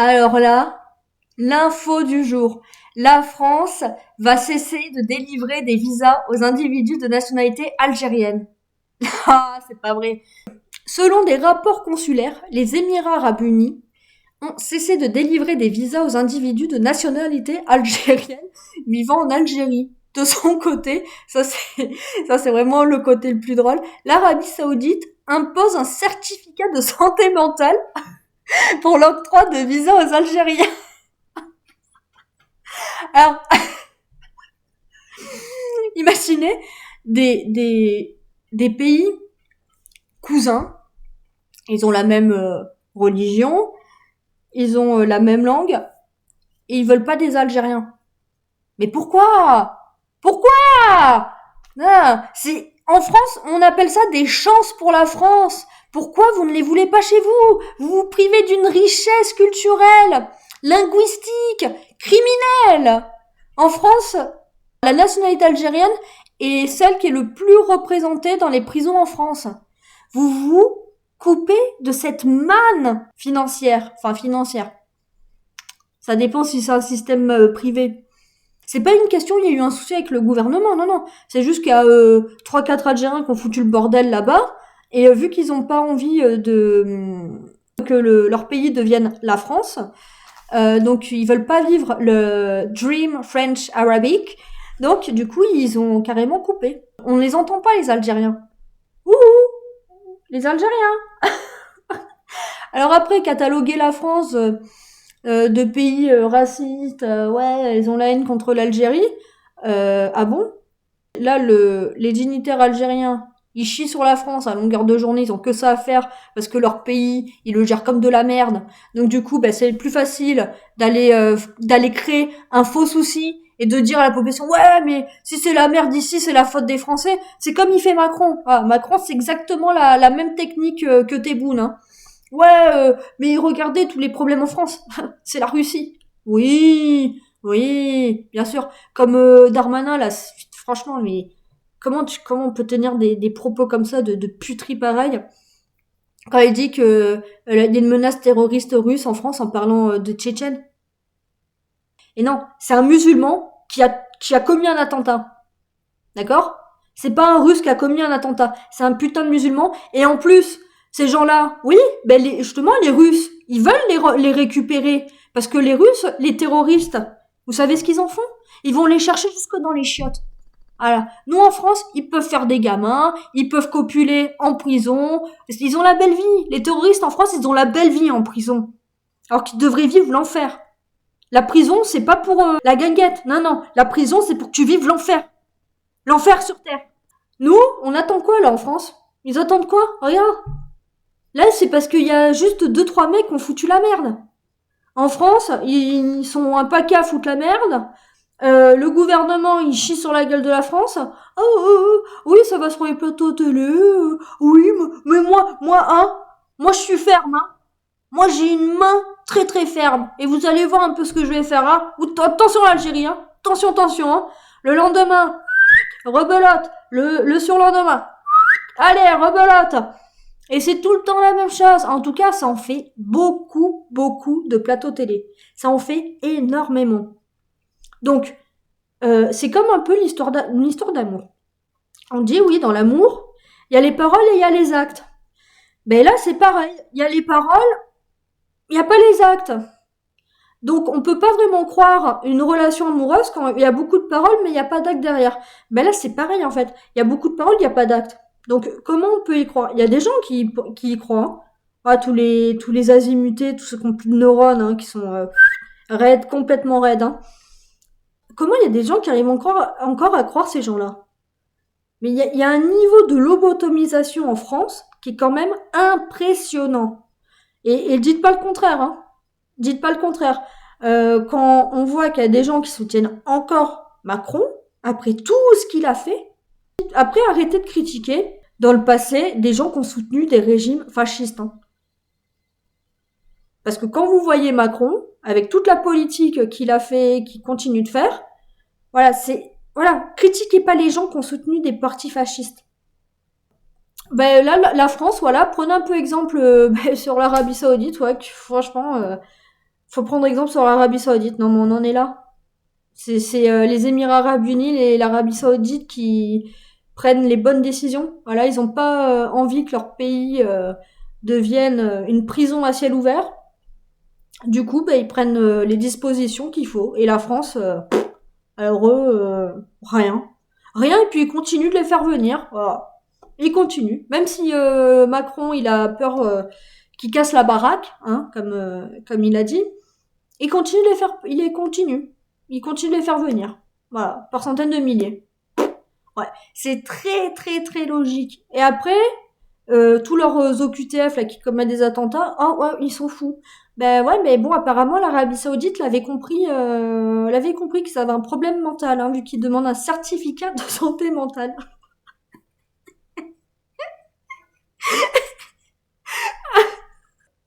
Alors là, l'info du jour. La France va cesser de délivrer des visas aux individus de nationalité algérienne. Ah, c'est pas vrai. Selon des rapports consulaires, les Émirats arabes unis ont cessé de délivrer des visas aux individus de nationalité algérienne vivant en Algérie. De son côté, ça c'est vraiment le côté le plus drôle, l'Arabie Saoudite impose un certificat de santé mentale pour l'octroi de visas aux Algériens. Alors, imaginez des pays cousins, ils ont la même religion, ils ont la même langue, et ils veulent pas des Algériens. Mais pourquoi? Pourquoi? Ah, c'est en France, on appelle ça des chances pour la France. Pourquoi vous ne les voulez pas chez vous? Vous vous privez d'une richesse culturelle, linguistique, criminelle. En France, la nationalité algérienne est celle qui est le plus représentée dans les prisons en France. Vous vous coupez de cette manne financière. Enfin, financière. Ça dépend si c'est un système privé. C'est pas une question, il y a eu un souci avec le gouvernement, non, non. C'est juste qu'il y a 3-4 Algériens qui ont foutu le bordel là-bas, et vu qu'ils ont pas envie que leur pays devienne la France, donc ils veulent pas vivre le Dream French Arabic, donc du coup ils ont carrément coupé. On les entend pas les Algériens. Ouh, les Algériens. Alors après, cataloguer la France de pays racistes, ouais, ils ont la haine contre l'Algérie. Ah bon? Là, les dignitaires algériens, ils chient sur la France à longueur de journée, ils ont que ça à faire parce que leur pays, ils le gèrent comme de la merde. Donc du coup, bah, c'est plus facile d'aller créer un faux souci et de dire à la population ouais mais si c'est la merde ici c'est la faute des Français. C'est comme il fait Macron. Ah, Macron c'est exactement la même technique que Tebboune. Hein. Ouais, mais regardez tous les problèmes en France. C'est la Russie. Oui, oui, bien sûr. Comme Darmanin, là, franchement, mais comment on peut tenir des propos comme ça de puterie pareil quand il dit que il y a une menace terroriste russe en France en parlant de Tchétchènes. Et non, c'est un musulman qui a commis un attentat. D'accord? C'est pas un russe qui a commis un attentat. C'est un putain de musulman. Et en plus, ces gens-là, oui, ben justement, les Russes, ils veulent les récupérer. Parce que les Russes, les terroristes, vous savez ce qu'ils en font? Ils vont les chercher jusque dans les chiottes. Voilà. Nous, en France, ils peuvent faire des gamins, ils peuvent copuler en prison. Ils ont la belle vie. Les terroristes en France, ils ont la belle vie en prison. Alors qu'ils devraient vivre l'enfer. La prison, c'est pas pour la guinguette. Non, non. La prison, c'est pour que tu vives l'enfer. L'enfer sur Terre. Nous, on attend quoi là en France? Ils attendent quoi? Regarde. Là, c'est parce qu'il y a juste 2-3 mecs qui ont foutu la merde. En France, ils sont un paquet à foutre la merde. Le gouvernement, il chie sur la gueule de la France. Oui, ça va sur les plateaux télé. Oui, mais moi, je suis ferme. Hein. Moi, j'ai une main très très ferme. Et vous allez voir un peu ce que je vais faire. Hein. Attention l'Algérie. Hein. Attention, attention. Hein. Le lendemain, rebelote. Le surlendemain. Allez, rebelote. Et c'est tout le temps la même chose. En tout cas, ça en fait beaucoup, beaucoup de plateaux télé. Ça en fait énormément. Donc, c'est comme un peu une histoire d'amour. On dit, oui, dans l'amour, il y a les paroles et il y a les actes. Ben là, c'est pareil. Il y a les paroles, il n'y a pas les actes. Donc, on peut pas vraiment croire une relation amoureuse quand il y a beaucoup de paroles, mais il n'y a pas d'actes derrière. Ben là, c'est pareil, en fait. Il y a beaucoup de paroles, il n'y a pas d'actes. Donc, comment on peut y croire? Il y a des gens qui y croient. Ah, tous les azimutés, tous ceux qui ont plus de neurones, hein, qui sont raides, complètement raides. Hein. Comment il y a des gens qui arrivent encore à croire ces gens-là? Mais il y a un niveau de lobotomisation en France qui est quand même impressionnant. Et dites pas le contraire, hein. Dites pas le contraire. Quand on voit qu'il y a des gens qui soutiennent encore Macron, après tout ce qu'il a fait, après arrêtez de critiquer dans le passé des gens qui ont soutenu des régimes fascistes. Hein. Parce que quand vous voyez Macron, avec toute la politique qu'il a fait, qu'il continue de faire, voilà, critiquez pas les gens qui ont soutenu des partis fascistes. Ben là, la France, voilà, prenez un peu exemple sur l'Arabie Saoudite, ouais, franchement, Faut prendre exemple sur l'Arabie Saoudite. Non, mais on en est là. C'est les Émirats Arabes Unis et l'Arabie Saoudite qui prennent les bonnes décisions. Voilà, ils ont pas envie que leur pays devienne une prison à ciel ouvert. Du coup, bah, ils prennent les dispositions qu'il faut. Et la France, alors eux, rien. Rien, et puis ils continuent de les faire venir. Voilà. Ils continuent. Même si Macron, il a peur qu'il casse la baraque, hein, comme il a dit, il continue de les faire, il continue de les faire venir. Voilà, par centaines de milliers. Ouais, c'est très très très logique. Et après, tous leurs OQTF là qui commettent des attentats, oh ouais, ils sont fous. Ben ouais, mais bon, apparemment l'Arabie Saoudite l'avait compris que ça avait un problème mental, hein, vu qu'ils demandent un certificat de santé mentale.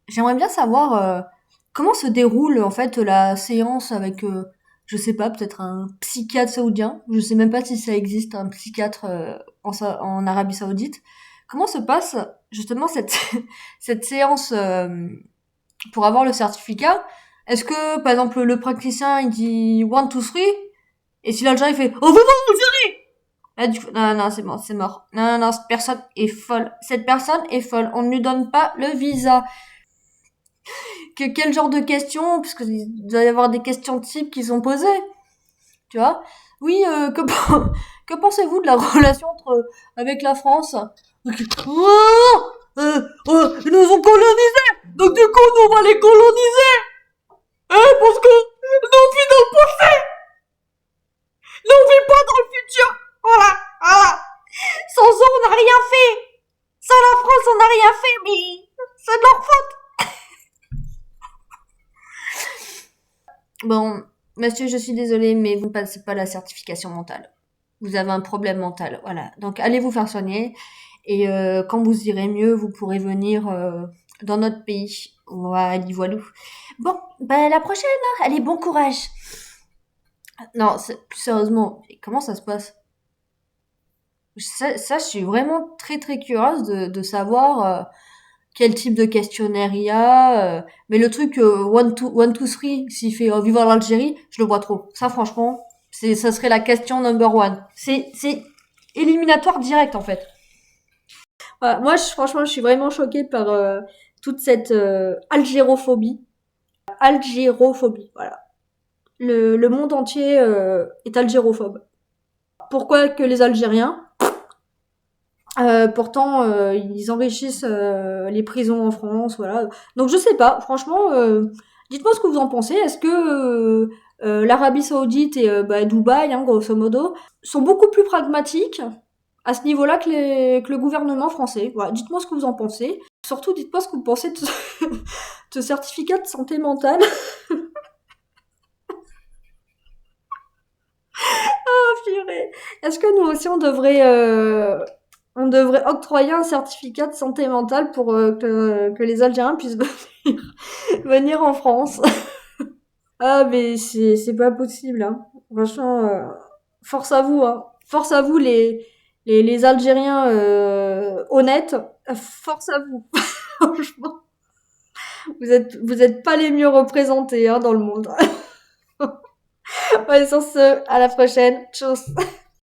J'aimerais bien savoir comment se déroule en fait la séance avec, je sais pas, peut-être un psychiatre saoudien. Je sais même pas si ça existe un psychiatre en Arabie Saoudite. Comment se passe justement cette cette séance pour avoir le certificat? Est-ce que par exemple le praticien il dit one two three et si l'Algérien il fait oh vous Algérie là du coup non non c'est mort c'est mort non non cette personne est folle, cette personne est folle, on ne lui donne pas le visa. Quel genre de questions, parce qu'il doit y avoir des questions types qui sont posées, tu vois. Oui, que pensez-vous de la relation avec la France? Ok. Oh, ils nous ont colonisés, donc du coup nous on va les coloniser, hein, parce que nous on vit dans le passé, nous on vit pas dans le futur, voilà, voilà. Sans eux on n'a rien fait, sans la France on n'a rien fait, mais c'est de leur faute. Bon, monsieur, je suis désolée, mais vous ne passez pas la certification mentale. Vous avez un problème mental, voilà. Donc allez vous faire soigner et quand vous irez mieux, vous pourrez venir dans notre pays. Voilà, voilou. Bon, bah la prochaine, hein. Allez, bon courage. Non, plus sérieusement, comment ça se passe? Ça, je suis vraiment très très curieuse de savoir quel type de questionnaire il y a. Mais le truc one two three, s'il fait vivre l'Algérie, je le vois trop. Ça franchement, ça serait la question number one. C'est éliminatoire direct en fait. Voilà, moi franchement je suis vraiment choquée par toute cette algérophobie. Algérophobie, voilà. Le monde entier est algérophobe. Pourquoi que les Algériens? Pourtant, ils enrichissent les prisons en France, voilà. Donc je sais pas, franchement, dites-moi ce que vous en pensez. Est-ce que l'Arabie Saoudite et bah, Dubaï, hein, grosso modo, sont beaucoup plus pragmatiques à ce niveau-là que le gouvernement français? Voilà, dites-moi ce que vous en pensez. Surtout, dites-moi ce que vous pensez de ce certificat de santé mentale. Oh, purée. Est-ce que nous aussi on devrait octroyer un certificat de santé mentale pour que les Algériens puissent venir en France. Ah, mais c'est pas possible, hein. Franchement, force à vous, hein. Force à vous, les Algériens honnêtes. Force à vous. Franchement, vous êtes pas les mieux représentés hein, dans le monde. Ouais, sur ce, à la prochaine. Tchuss.